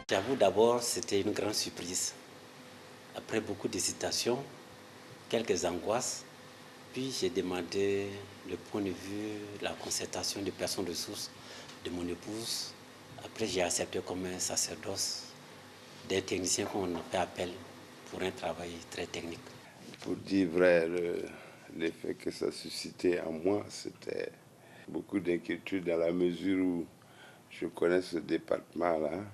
J'avoue, d'abord, c'était une grande surprise. Après beaucoup d'hésitations, quelques angoisses, puis j'ai demandé le point de vue, la concertation des personnes ressources de mon épouse. Après, j'ai accepté comme un sacerdoce des techniciens qu'on fait appel pour un travail très technique. Pour dire vrai, l'effet que ça suscitait en moi, c'était beaucoup d'inquiétude dans la mesure où je connais ce département-là,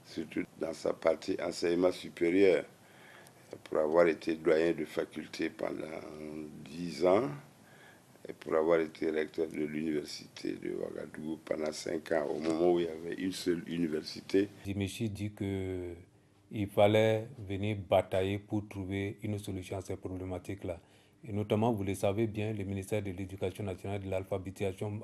surtout dans sa partie enseignement supérieur, pour avoir été doyen de faculté pendant 10 ans et pour avoir été recteur de l'université de Ouagadougou pendant 5 ans, au moment où il y avait une seule université. Je me suis dit qu'il fallait venir batailler pour trouver une solution à ces problématiques-là. Et notamment, vous le savez bien, le ministère de l'Éducation nationale et de l'alphabétisation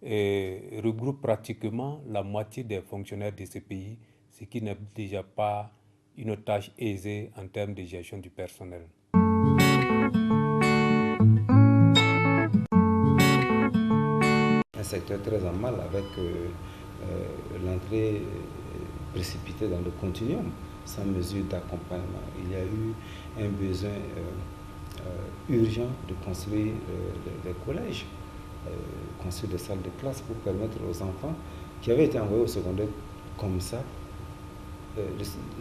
regroupe pratiquement la moitié des fonctionnaires de ce pays, ce qui n'est déjà pas une tâche aisée en termes de gestion du personnel. Un secteur très en mal avec l'entrée précipitée dans le continuum, sans mesure d'accompagnement. Il y a eu un besoin urgent de construire des collèges, construire des salles de classe pour permettre aux enfants qui avaient été envoyés au secondaire comme ça,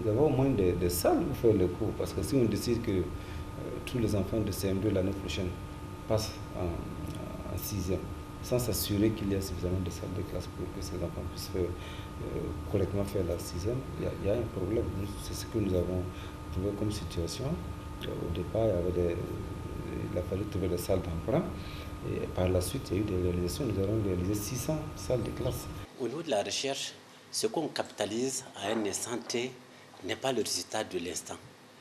d'avoir au moins des salles pour faire le cours. Parce que si on décide que tous les enfants de CM2 l'année prochaine passent en 6e, sans s'assurer qu'il y a suffisamment de salles de classe pour que ces enfants puissent correctement faire la 6e, il y a un problème. C'est ce que nous avons trouvé comme situation. Au départ, il a fallu trouver des salles d'emprunt. Et par la suite, il y a eu des réalisations. Nous avons réalisé 600 salles de classe. Au niveau de la recherche, ce qu'on capitalise à un instant T n'est pas le résultat de l'instant.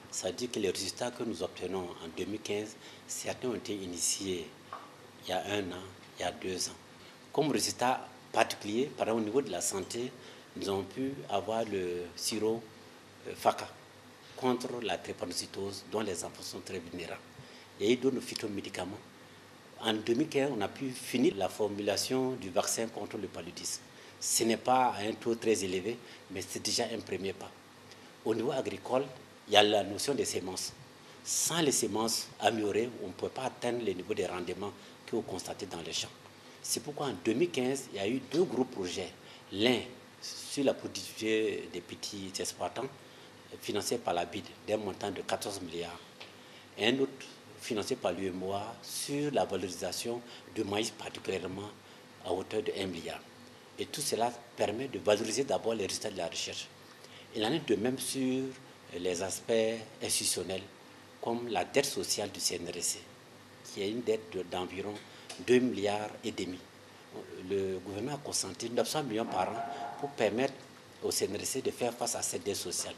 Ça veut dire que les résultats que nous obtenons en 2015, certains ont été initiés il y a 1 an, il y a 2 ans. Comme résultat particulier, par exemple au niveau de la santé, nous avons pu avoir le sirop FACA contre la drépanocytose dont les enfants sont très vulnérables. Il y a eu d'autres phytomédicaments. En 2015, on a pu finir la formulation du vaccin contre le paludisme. Ce n'est pas à un taux très élevé, mais c'est déjà un premier pas. Au niveau agricole, il y a la notion des semences. Sans les semences améliorées, on ne peut pas atteindre les niveaux de rendement que vous constatez dans les champs. C'est pourquoi en 2015, il y a eu 2 gros projets. L'un sur la productivité des petits exploitants, financé par la BID, d'un montant de 14 milliards. Et un autre financé par l'UMOA sur la valorisation du maïs, particulièrement à hauteur de 1 milliard. Et tout cela permet de valoriser d'abord les résultats de la recherche. Il en est de même sur les aspects institutionnels, comme la dette sociale du CNRC, qui est une dette d'environ 2,5 milliards. Le gouvernement a consenti 900 millions par an pour permettre au CNRC de faire face à cette dette sociale.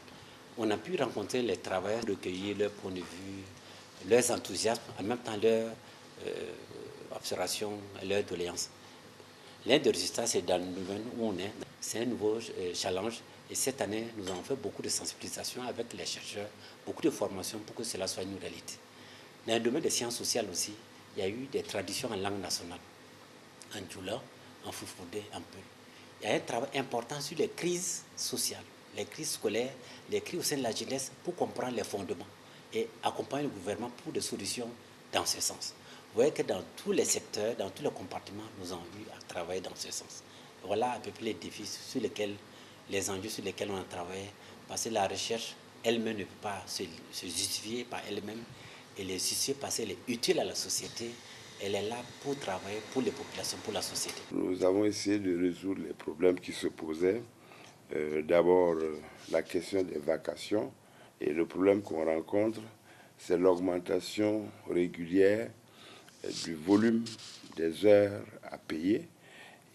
On a pu rencontrer les travailleurs, recueillir leur point de vue, leurs enthousiasmes, en même temps leurs observations et leurs doléances. L'un des résultats, c'est dans le domaine où on est. C'est un nouveau challenge. Et cette année, nous avons fait beaucoup de sensibilisation avec les chercheurs, beaucoup de formations pour que cela soit une réalité. Dans le domaine des sciences sociales aussi, il y a eu des traditions en langue nationale, en djoula, en foufoudé, en peul. Il y a un travail important sur les crises sociales, les crises scolaires, les crises au sein de la jeunesse pour comprendre les fondements et accompagner le gouvernement pour des solutions dans ce sens. Vous voyez que dans tous les secteurs, dans tous les compartiments, nous avons eu à travailler dans ce sens. Voilà à peu près les défis sur lesquels, les enjeux sur lesquels on a travaillé, parce que la recherche elle-même ne peut pas se justifier par elle-même, elle est justifiée parce qu'elle est utile à la société, elle est là pour travailler pour les populations, pour la société. Nous avons essayé de résoudre les problèmes qui se posaient. D'abord, la question des vacations. Et le problème qu'on rencontre, c'est l'augmentation régulière du volume des heures à payer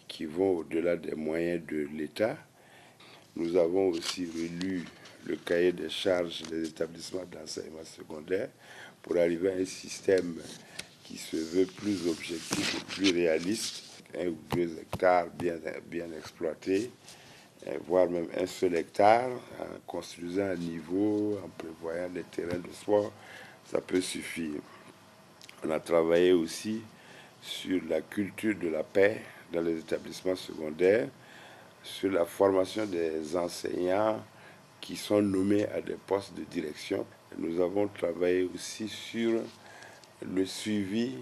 qui vont au-delà des moyens de l'État. Nous avons aussi relu le cahier des charges des établissements d'enseignement secondaire pour arriver à un système qui se veut plus objectif et plus réaliste, 1 ou 2 hectares bien exploités, voire même un seul hectare, en construisant un niveau, en prévoyant des terrains de sport, ça peut suffire. On a travaillé aussi sur la culture de la paix dans les établissements secondaires, sur la formation des enseignants qui sont nommés à des postes de direction. Nous avons travaillé aussi sur le suivi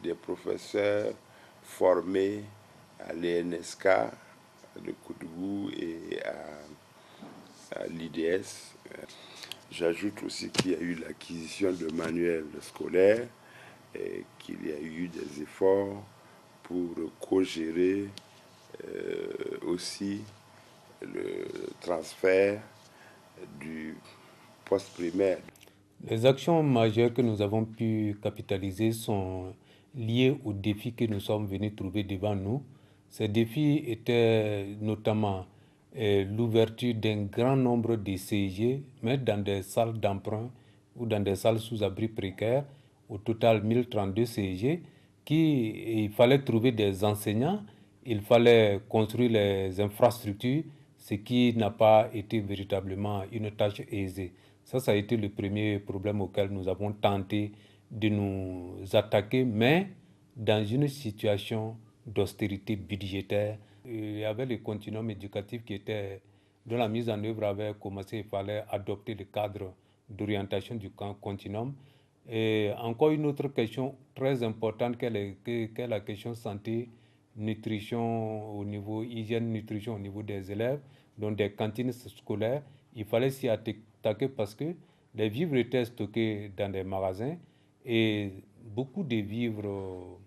des professeurs formés à l'ENSK de Koudou et à l'IDS. J'ajoute aussi qu'il y a eu l'acquisition de manuels scolaires et qu'il y a eu des efforts pour co-gérer aussi le transfert du poste primaire. Les actions majeures que nous avons pu capitaliser sont liées aux défis que nous sommes venus trouver devant nous. Ces défis étaient notamment l'ouverture d'un grand nombre de CEG, mais dans des salles d'emprunt ou dans des salles sous abri précaires, au total 1032 CEG, il fallait trouver des enseignants, il fallait construire les infrastructures, ce qui n'a pas été véritablement une tâche aisée. Ça a été le premier problème auquel nous avons tenté de nous attaquer, mais dans une situation d'austérité budgétaire. Il y avait le continuum éducatif dont la mise en œuvre avait commencé. Il fallait adopter le cadre d'orientation du continuum. Et encore une autre question très importante qu'est la question santé, nutrition au niveau, hygiène, nutrition au niveau des élèves, donc des cantines scolaires. Il fallait s'y attaquer parce que les vivres étaient stockés dans des magasins et beaucoup de vivres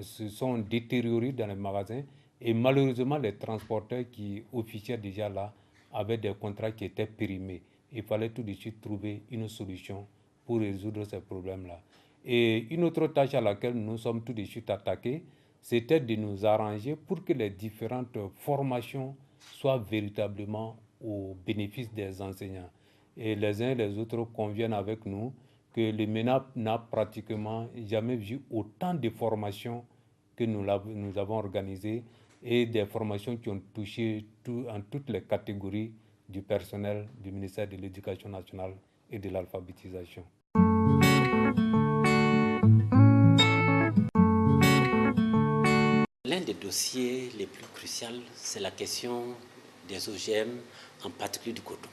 se sont détériorés dans les magasins et malheureusement les transporteurs qui officiaient déjà là avaient des contrats qui étaient périmés. Il fallait tout de suite trouver une solution pour résoudre ces problèmes-là. Et une autre tâche à laquelle nous sommes tout de suite attaqués, c'était de nous arranger pour que les différentes formations soient véritablement au bénéfice des enseignants. Et les uns et les autres conviennent avec nous que le MENA n'a pratiquement jamais vu autant de formations que nous avons organisées et des formations qui ont touché en toutes les catégories du personnel du ministère de l'Éducation nationale et de l'alphabétisation. L'un des dossiers les plus cruciaux, c'est la question des OGM, en particulier du coton.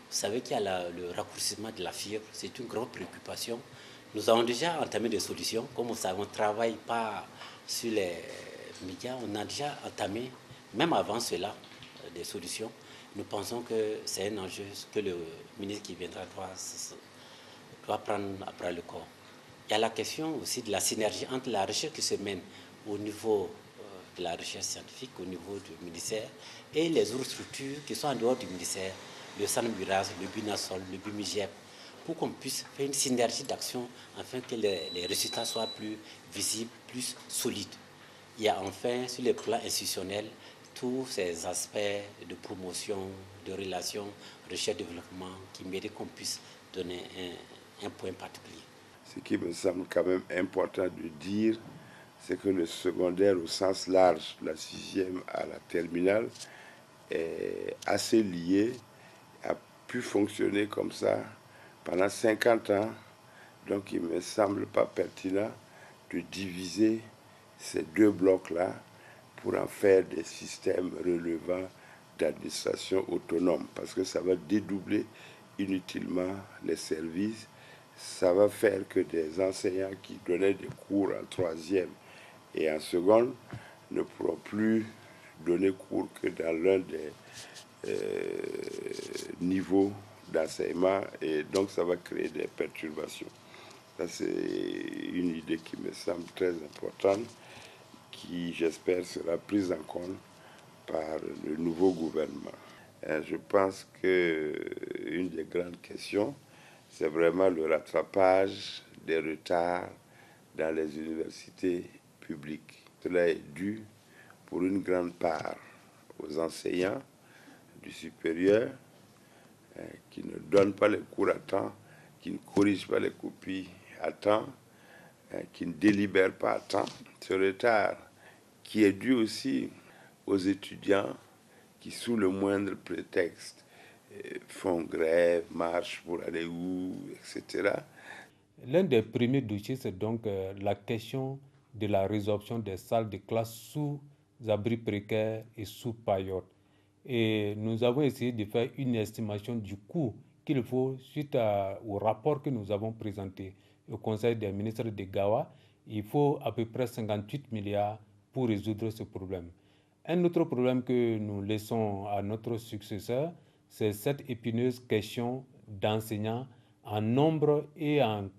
Vous savez qu'il y a le raccourcissement de la fibre, c'est une grande préoccupation. Nous avons déjà entamé des solutions. Comme vous savez, on ne travaille pas sur les médias, on a déjà entamé, même avant cela, des solutions. Nous pensons que c'est un enjeu que le ministre qui viendra doit prendre après le corps. Il y a la question aussi de la synergie entre la recherche qui se mène au niveau de la recherche scientifique, au niveau du ministère, et les autres structures qui sont en dehors du ministère, le SANMURAS, le BINASOL, le BIMIGEP, pour qu'on puisse faire une synergie d'action afin que les résultats soient plus visibles, plus solides. Il y a enfin, sur le plan institutionnel, tous ces aspects de promotion, de relations, recherche-développement qui méritent qu'on puisse donner un point particulier. Ce qui me semble quand même important de dire, c'est que le secondaire au sens large, la 6e à la terminale, est assez lié, a pu fonctionner comme ça pendant 50 ans. Donc il ne me semble pas pertinent de diviser ces deux blocs-là pour en faire des systèmes relevant d'administration autonome, parce que ça va dédoubler inutilement les services. Ça va faire que des enseignants qui donnaient des cours en 3e et en seconde ne pourront plus donner cours que dans l'un des niveaux d'enseignement, et donc ça va créer des perturbations. Ça, c'est une idée qui me semble très importante, qui, j'espère, sera prise en compte par le nouveau gouvernement. Je pense qu'une des grandes questions, c'est vraiment le rattrapage des retards dans les universités publiques. Cela est dû pour une grande part aux enseignants du supérieur, qui ne donne pas les cours à temps, qui ne corrige pas les copies à temps, qui ne délibère pas à temps. Ce retard qui est dû aussi aux étudiants qui, sous le moindre prétexte, font grève, marchent pour aller où, etc. L'un des premiers dossiers, c'est donc la question de la résorption des salles de classe sous abri précaires et sous paillotes. Et nous avons essayé de faire une estimation du coût qu'il faut, suite au rapport que nous avons présenté au Conseil des ministres de Gawa. Il faut à peu près 58 milliards pour résoudre ce problème. Un autre problème que nous laissons à notre successeur, c'est cette épineuse question d'enseignants en nombre et en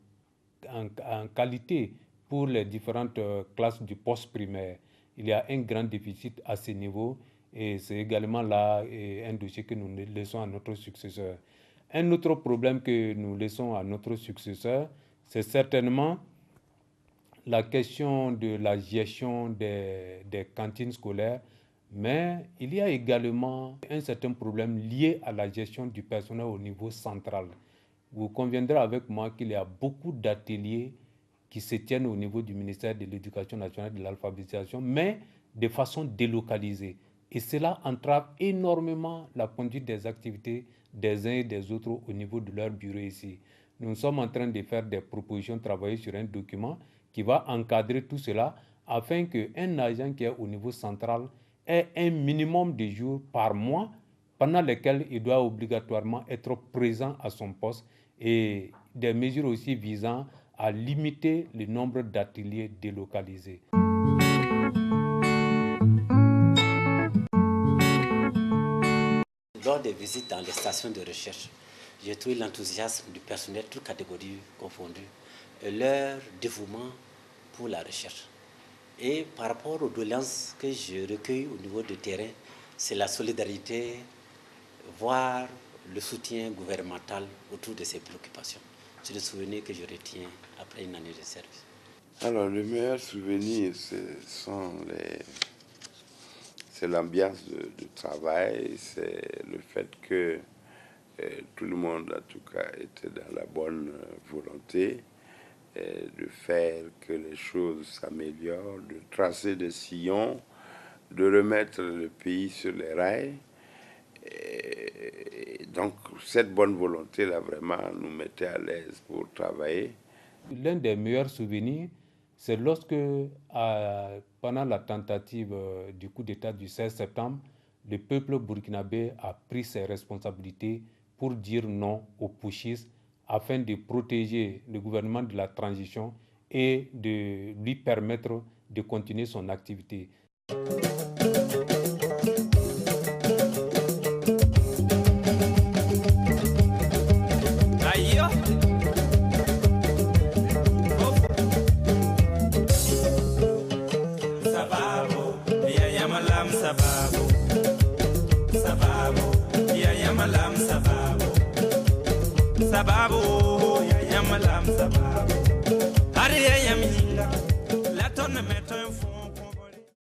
qualité pour les différentes classes du post-primaire. Il y a un grand déficit à ce niveau et c'est également là un dossier que nous laissons à notre successeur. Un autre problème que nous laissons à notre successeur, c'est certainement la question de la gestion des cantines scolaires, mais il y a également un certain problème lié à la gestion du personnel au niveau central. Vous conviendrez avec moi qu'il y a beaucoup d'ateliers qui se tiennent au niveau du ministère de l'Éducation nationale et de l'alphabétisation, mais de façon délocalisée. Et cela entrave énormément la conduite des activités des uns et des autres au niveau de leur bureau ici. Nous sommes en train de faire des propositions, travailler sur un document qui va encadrer tout cela afin qu'un agent qui est au niveau central ait un minimum de jours par mois pendant lesquels il doit obligatoirement être présent à son poste et des mesures aussi visant à limiter le nombre d'ateliers délocalisés. Lors des visites dans les stations de recherche, j'ai trouvé l'enthousiasme du personnel, toutes catégories confondues, et leur dévouement pour la recherche. Et par rapport aux doléances que je recueille au niveau du terrain, c'est la solidarité, voire le soutien gouvernemental autour de ces préoccupations. C'est le souvenir que je retiens après une année de service. Alors, le meilleur souvenir, c'est l'ambiance de travail, c'est le fait que tout le monde, en tout cas, était dans la bonne volonté de faire que les choses s'améliorent, de tracer des sillons, de remettre le pays sur les rails. Et donc, cette bonne volonté-là, vraiment, nous mettait à l'aise pour travailler. L'un des meilleurs souvenirs, c'est lorsque, pendant la tentative du coup d'État du 16 septembre, le peuple burkinabé a pris ses responsabilités pour dire non aux putschistes afin de protéger le gouvernement de la transition et de lui permettre de continuer son activité. Sababu ya yamalam sababu, hari ya yaminga, la tonne